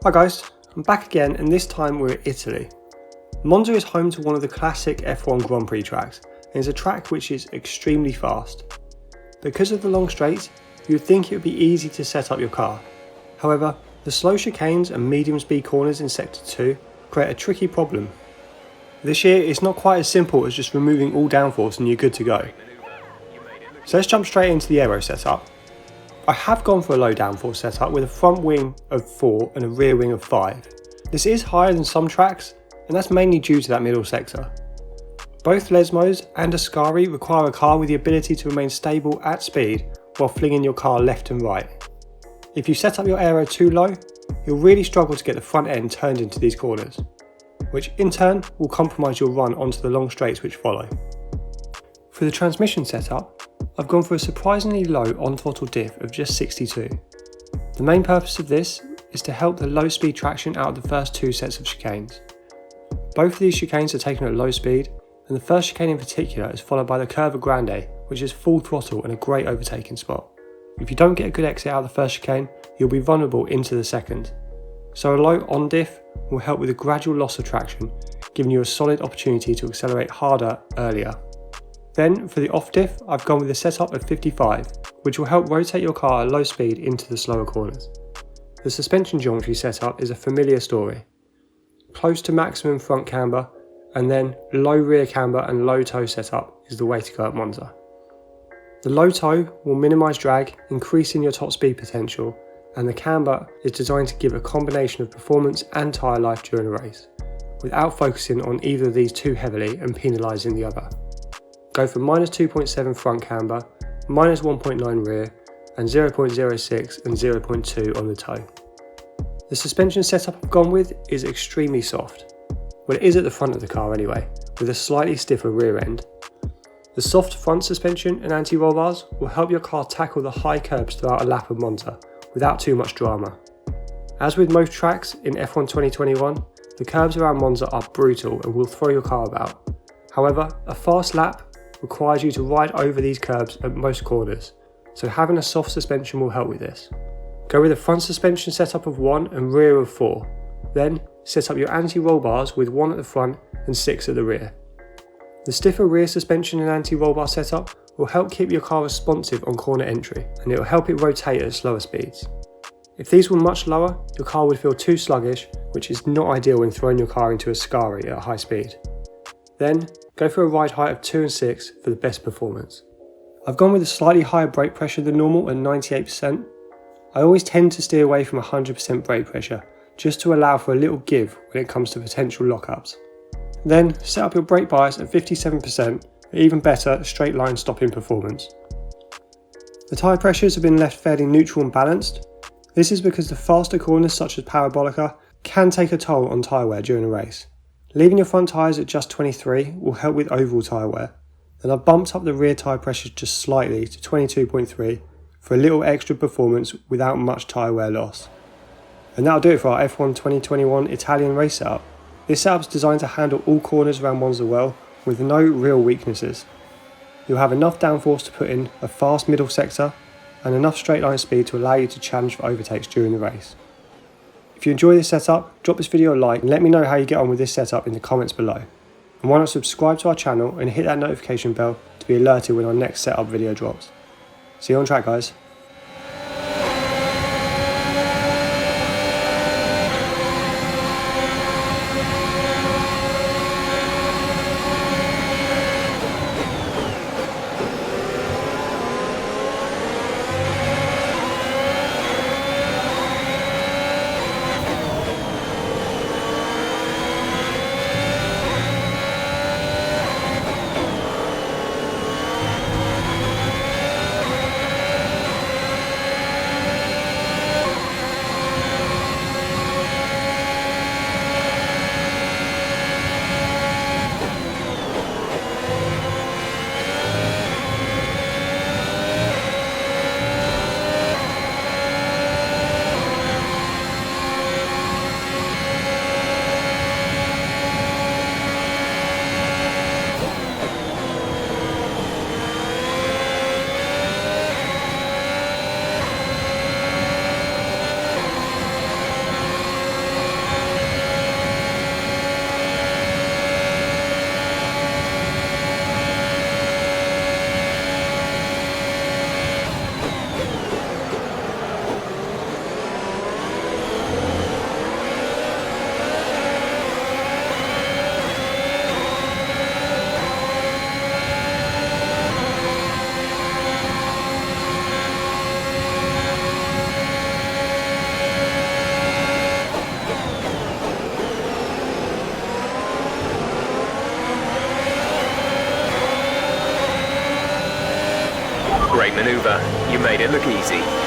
Hi guys, I'm back again and this time we're in Italy. Monza is home to one of the classic F1 Grand Prix tracks and is a track which is extremely fast. Because of the long straights, you would think it would be easy to set up your car. However, the slow chicanes and medium speed corners in Sector 2 create a tricky problem. This year it's not quite as simple as just removing all downforce and you're good to go. So let's jump straight into the aero setup. I have gone for a low downforce setup with a front wing of 4 and a rear wing of 5. This is higher than some tracks, and that's mainly due to that middle sector. Both Lesmos and Ascari require a car with the ability to remain stable at speed while flinging your car left and right. If you set up your aero too low, you'll really struggle to get the front end turned into these corners, which in turn will compromise your run onto the long straights which follow. For the transmission setup, I've gone for a surprisingly low on-throttle diff of just 62. The main purpose of this is to help the low speed traction out of the first 2 sets of chicanes. Both of these chicanes are taken at low speed, and the first chicane in particular is followed by the Curva Grande, which is full throttle and a great overtaking spot. If you don't get a good exit out of the first chicane, you'll be vulnerable into the second. So a low on diff will help with a gradual loss of traction, giving you a solid opportunity to accelerate harder earlier. Then for the off diff, I've gone with a setup of 55, which will help rotate your car at low speed into the slower corners. The suspension geometry setup is a familiar story. Close to maximum front camber, and then low rear camber and low toe setup is the way to go at Monza. The low toe will minimise drag, increasing your top speed potential, and the camber is designed to give a combination of performance and tyre life during a race, without focusing on either of these too heavily and penalising the other. Go for minus 2.7 front camber, minus 1.9 rear, and 0.06 and 0.2 on the toe. The suspension setup I've gone with is extremely soft. Well, it is at the front of the car anyway, with a slightly stiffer rear end. The soft front suspension and anti-roll bars will help your car tackle the high curbs throughout a lap of Monza, without too much drama. As with most tracks in F1 2021, the curbs around Monza are brutal and will throw your car about. However, a fast lap requires you to ride over these curbs at most corners, so having a soft suspension will help with this. Go with a front suspension setup of 1 and rear of 4. Then set up your anti-roll bars with 1 at the front and 6 at the rear. The stiffer rear suspension and anti-roll bar setup will help keep your car responsive on corner entry, and it will help it rotate at slower speeds. If these were much lower, your car would feel too sluggish, which is not ideal when throwing your car into a Ascari at high speed. Then go for a ride height of 2 and 6 for the best performance. I've gone with a slightly higher brake pressure than normal at 98%. I always tend to steer away from 100% brake pressure, just to allow for a little give when it comes to potential lockups. Then set up your brake bias at 57% for even better straight line stopping performance. The tyre pressures have been left fairly neutral and balanced. This is because the faster corners such as Parabolica can take a toll on tyre wear during a race. Leaving your front tyres at just 23 will help with overall tyre wear. Then I've bumped up the rear tyre pressure just slightly to 22.3 for a little extra performance without much tyre wear loss. And that'll do it for our F1 2021 Italian race setup. This setup is designed to handle all corners around Monza well, with no real weaknesses. You'll have enough downforce to put in a fast middle sector, and enough straight line speed to allow you to challenge for overtakes during the race. If you enjoy this setup, drop this video a like and let me know how you get on with this setup in the comments below. And why not subscribe to our channel and hit that notification bell to be alerted when our next setup video drops. See you on track, guys. over, you made it look easy.